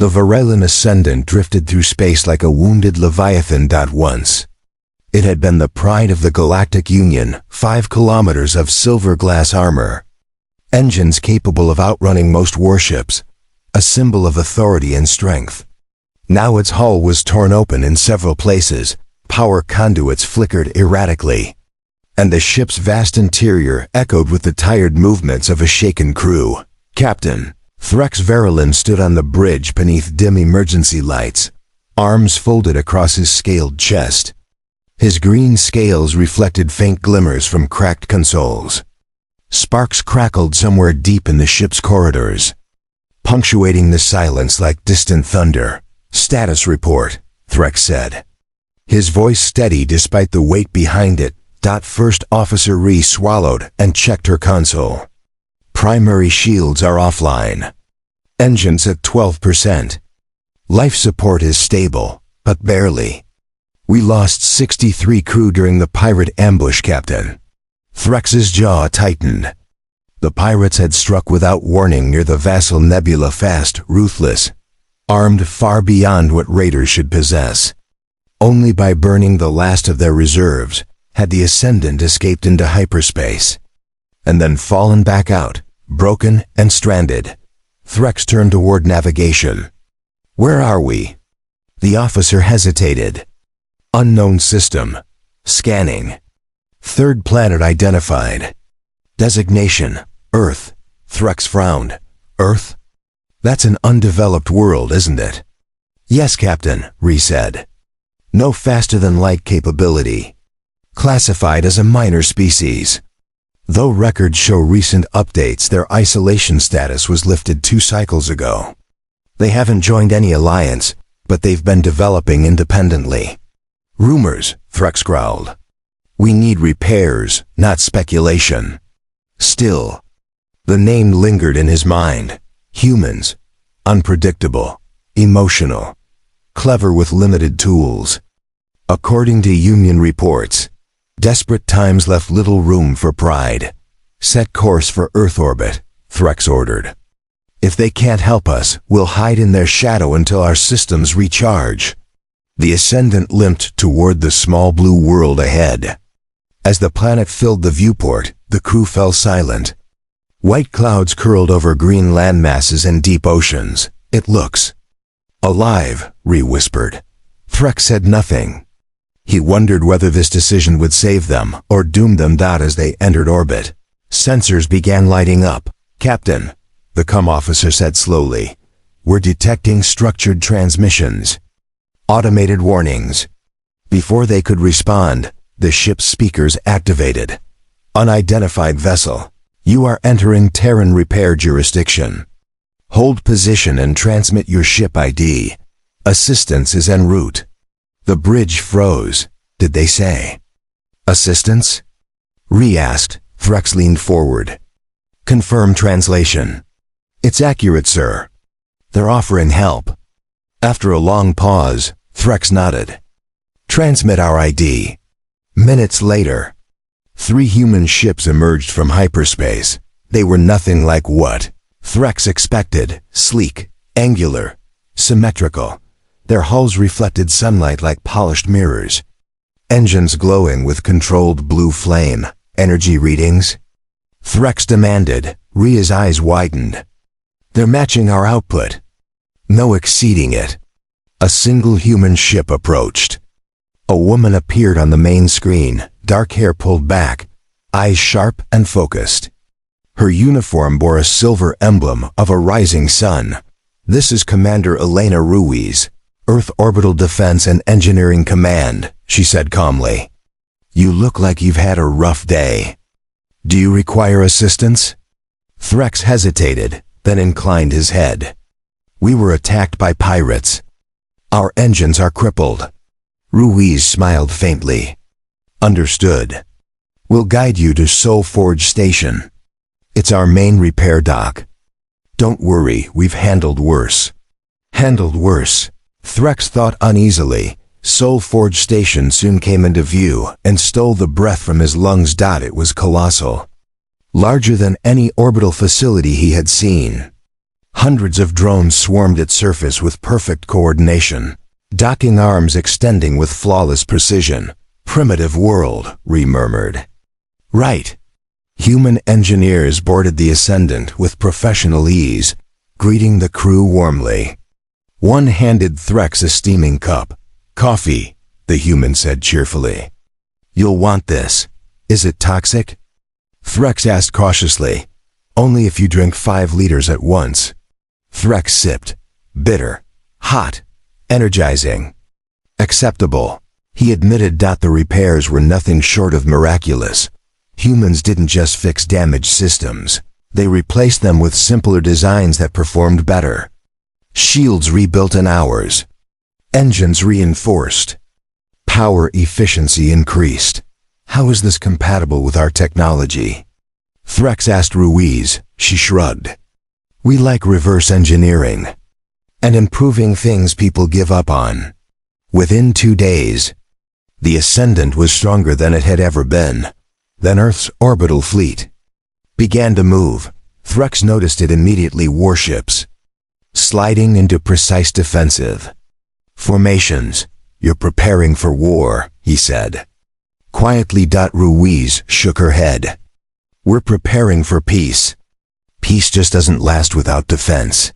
The Varellan ascendant drifted through space like a wounded leviathan. Once it had been the pride of the Galactic Union, 5 kilometers of silver glass armor, engines capable of outrunning most warships, a symbol of authority and strength. Now its hull was torn open in several places, power conduits flickered erratically, and the ship's vast interior echoed with the tired movements of a shaken crew. Captain Threx Varellan stood on the bridge beneath dim emergency lights, arms folded across his scaled chest. His green scales reflected faint glimmers from cracked consoles. Sparks crackled somewhere deep in the ship's corridors, punctuating the silence like distant thunder. "Status report," Threx said, his voice steady despite the weight behind it. First Officer Ree swallowed and checked her console. "Primary shields are offline. Engines at 12%. Life support is stable, but barely. We lost 63 crew during the pirate ambush, Captain." Threx's jaw tightened. The pirates had struck without warning near the Vassal Nebula, fast, ruthless, armed far beyond what raiders should possess. Only by burning the last of their reserves had the Ascendant escaped into hyperspace, and then fallen back out, broken and stranded. Threx turned toward navigation. "Where are we?" The officer hesitated. "Unknown system. Scanning. Third planet identified. Designation, Earth." Threx frowned. "Earth? That's an undeveloped world, isn't it?" "Yes, Captain," Ree said. "No faster-than-light capability. Classified as a minor species. Though records show recent updates, their isolation status was lifted 2 cycles ago. They haven't joined any alliance, but they've been developing independently." "Rumors," Threx growled. "We need repairs, not speculation." Still, the name lingered in his mind. Humans. Unpredictable. Emotional. Clever with limited tools. According to Union reports, desperate times left little room for pride. "Set course for Earth orbit," Threx ordered. "If they can't help us, we'll hide in their shadow until our systems recharge." The Ascendant limped toward the small blue world ahead. As the planet filled the viewport, the crew fell silent. White clouds curled over green landmasses and deep oceans. "It looks alive," Ree whispered. Threx said nothing. He wondered whether this decision would save them or doom them. As they entered orbit, sensors began lighting up. "Captain," the comm officer said slowly, "we're detecting structured transmissions. Automated warnings." Before they could respond, the ship's speakers activated. "Unidentified vessel. You are entering Terran repair jurisdiction. Hold position and transmit your ship ID. Assistance is en route." The bridge froze. "Did they say assistance?" Ree asked. Threx leaned forward. "Confirm translation." "It's accurate, sir. They're offering help." After a long pause, Threx nodded. "Transmit our ID." Minutes later, 3 human ships emerged from hyperspace. They were nothing like what Threx expected. Sleek, angular, symmetrical. Their hulls reflected sunlight like polished mirrors. Engines glowing with controlled blue flame. "Energy readings?" Threx demanded. Rhea's eyes widened. "They're matching our output. No exceeding it." A single human ship approached. A woman appeared on the main screen, dark hair pulled back, eyes sharp and focused. Her uniform bore a silver emblem of a rising sun. "This is Commander Elena Ruiz, Earth Orbital Defense and Engineering Command," she said calmly. "You look like you've had a rough day. Do you require assistance?" Threx hesitated, then inclined his head. "We were attacked by pirates. Our engines are crippled." Ruiz smiled faintly. "Understood. We'll guide you to Soul Forge Station. It's our main repair dock. Don't worry, we've handled worse." "Handled worse?" Threx thought uneasily. Soul Forge Station soon came into view and stole the breath from his lungs. It was colossal. Larger than any orbital facility he had seen. Hundreds of drones swarmed its surface with perfect coordination, docking arms extending with flawless precision. Primitive world, Ree murmured. Right. Human engineers boarded the Ascendant with professional ease, greeting the crew warmly. One handed Threx a steaming cup. Coffee, the human said cheerfully. You'll want this. Is it toxic? Threx asked cautiously. Only if you drink 5 liters at once. Threx sipped. Bitter. Hot. Energizing. Acceptable. He admitted that the repairs were nothing short of miraculous. Humans didn't just fix damaged systems. They replaced them with simpler designs that performed better. Shields rebuilt in hours. Engines reinforced. Power efficiency increased. How is this compatible with our technology? Threx asked Ruiz. She shrugged. We like reverse engineering. And improving things people give up on. Within 2 days, the Ascendant was stronger than it had ever been. Then Earth's orbital fleet began to move. Threx noticed it immediately. Warships sliding into precise defensive formations. You're preparing for war, he said. Quietly. Ruiz shook her head. We're preparing for peace. Peace just doesn't last without defense.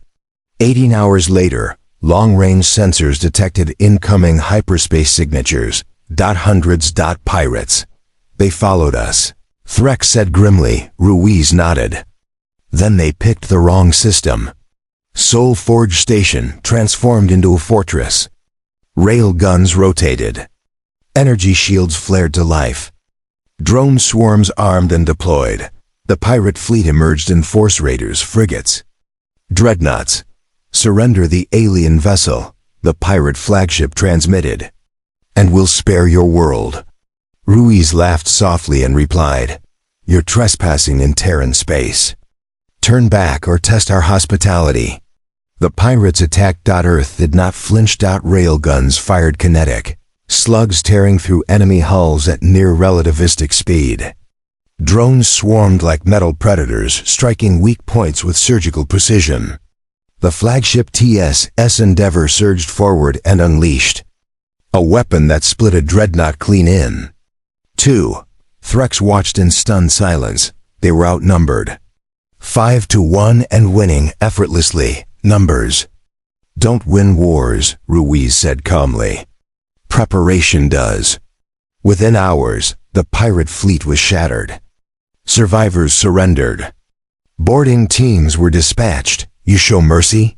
18 hours later, long-range sensors detected incoming hyperspace signatures. Hundreds. Pirates. They followed us. Threx said grimly. Ruiz nodded. Then they picked the wrong system. Soul Forge Station transformed into a fortress. Rail guns rotated. Energy shields flared to life. Drone swarms armed and deployed. The pirate fleet emerged in force raiders, frigates, dreadnoughts. Surrender the alien vessel, the pirate flagship transmitted. And we'll spare your world. Ruiz laughed softly and replied, You're trespassing in Terran space. Turn back or test our hospitality. The pirates attacked. Earth did not flinch. Railguns fired kinetic, slugs tearing through enemy hulls at near relativistic speed. Drones swarmed like metal predators, striking weak points with surgical precision. The flagship TSS Endeavor surged forward and unleashed a weapon that split a dreadnought clean in 2. Threx watched in stunned silence. They were outnumbered 5-1 and winning effortlessly. Numbers don't win wars, Ruiz said calmly. Preparation does. Within hours, the pirate fleet was shattered. Survivors surrendered. Boarding teams were dispatched. You show mercy?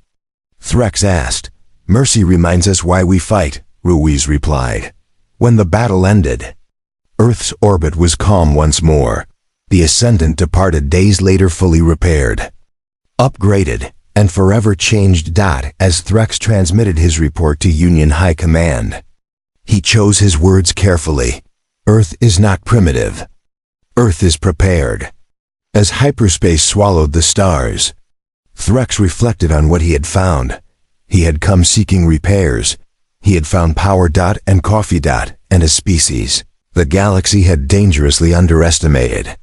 Threx asked. Mercy reminds us why we fight, Ruiz replied. When the battle ended, Earth's orbit was calm once more. The Ascendant departed days later, fully repaired, upgraded, and forever changed. As Threx transmitted his report to Union High Command, he chose his words carefully. Earth is not primitive. Earth is prepared. As hyperspace swallowed the stars, Threx reflected on what he had found. He had come seeking repairs. He had found power. And coffee. And a species the galaxy had dangerously underestimated.